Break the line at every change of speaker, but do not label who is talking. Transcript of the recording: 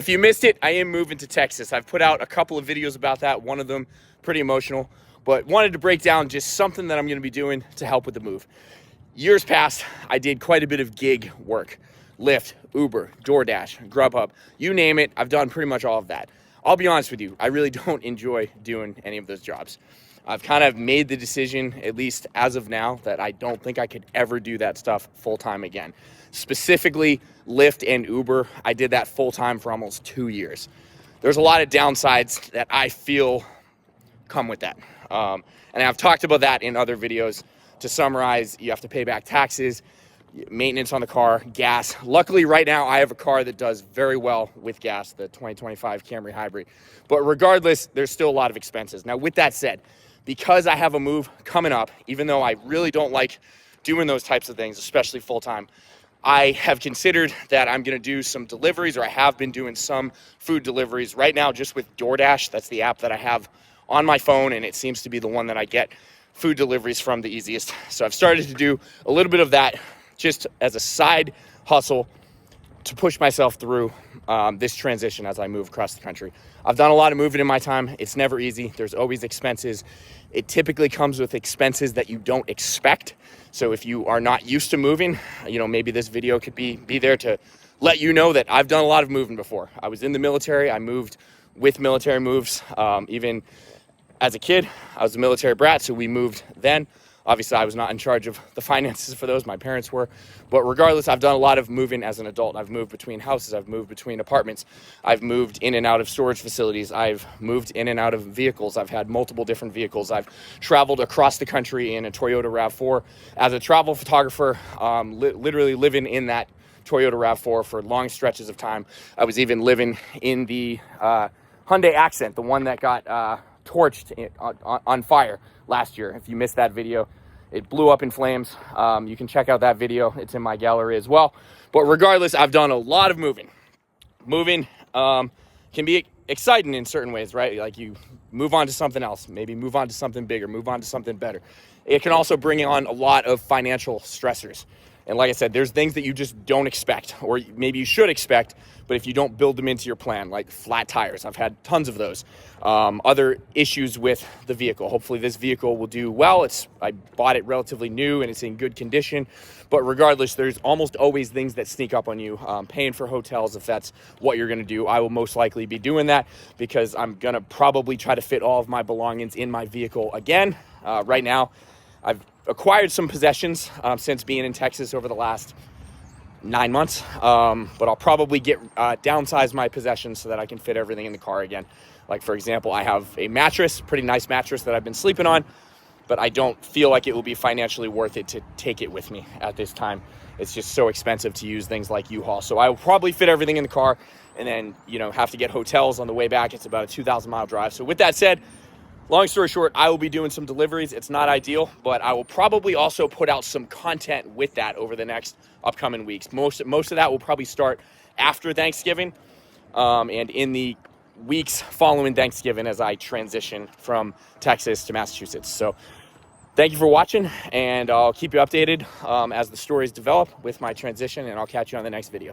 If you missed it, I am moving to Texas. I've put out a couple of videos about that, one of them pretty emotional, but wanted to break down just something that I'm going to be doing to help with the move. Years past, I did quite a bit of gig work. Lyft, Uber, DoorDash, Grubhub, you name it, I've done pretty much all of that. I'll be honest with you, I really don't enjoy doing any of those jobs. I've kind of made the decision, at least as of now, that I don't think I could ever do that stuff full-time again. Specifically, Lyft and Uber, I did that full-time for almost 2 years. There's a lot of downsides that I feel come with that. And I've talked about that in other videos. To summarize, you have to pay back taxes, maintenance on the car, gas. Luckily, right now, I have a car that does very well with gas, the 2025 Camry Hybrid. But regardless, there's still a lot of expenses. Now, with that said, because I have a move coming up, even though I really don't like doing those types of things, especially full-time, I have considered that I'm going to do some deliveries, or I have been doing some food deliveries right now just with DoorDash. That's the app that I have on my phone, and it seems to be the one that I get food deliveries from the easiest. So I've started to do a little bit of that just as a side hustle to push myself through this transition as I move across the country. I've done a lot of moving in my time. It's never easy. There's always expenses. It typically comes with expenses that you don't expect. So if you are not used to moving, maybe this video could be there to let you know that I've done a lot of moving before. I was in the military. I moved with military moves. Even as a kid, I was a military brat, so we moved then. Obviously, I was not in charge of the finances for those. My parents were. But regardless, I've done a lot of moving as an adult. I've moved between houses. I've moved between apartments. I've moved in and out of storage facilities. I've moved in and out of vehicles. I've had multiple different vehicles. I've traveled across the country in a Toyota RAV4 as a travel photographer, literally living in that Toyota RAV4 for long stretches of time. I was even living in the Hyundai Accent, the one that got torched on fire last year. If you missed that video, it blew up in flames. You can check out that video. It's in my gallery as well. But regardless, I've done a lot of moving. Moving can be exciting in certain ways, right? Like you move on to something else, maybe move on to something bigger, move on to something better. It can also bring on a lot of financial stressors. And like I said, there's things that you just don't expect, or maybe you should expect, but if you don't build them into your plan, like flat tires, I've had tons of those. Other issues with the vehicle. Hopefully this vehicle will do well. I bought it relatively new and it's in good condition, but regardless, there's almost always things that sneak up on you. Paying for hotels, if that's what you're gonna do, I will most likely be doing that because I'm gonna probably try to fit all of my belongings in my vehicle again. Right now, I've acquired some possessions since being in Texas over the last 9 months, but I'll probably downsize my possessions so that I can fit everything in the car again. Like for example, I have a mattress, pretty nice mattress that I've been sleeping on, but I don't feel like it will be financially worth it to take it with me at this time. It's just so expensive to use things like U-Haul. So I will probably fit everything in the car and then, have to get hotels on the way back. It's about a 2,000 mile drive. So with that said, long story short, I will be doing some deliveries. It's not ideal, but I will probably also put out some content with that over the next upcoming weeks. Most of that will probably start after Thanksgiving and in the weeks following Thanksgiving as I transition from Texas to Massachusetts. So thank you for watching, and I'll keep you updated as the stories develop with my transition, and I'll catch you on the next video.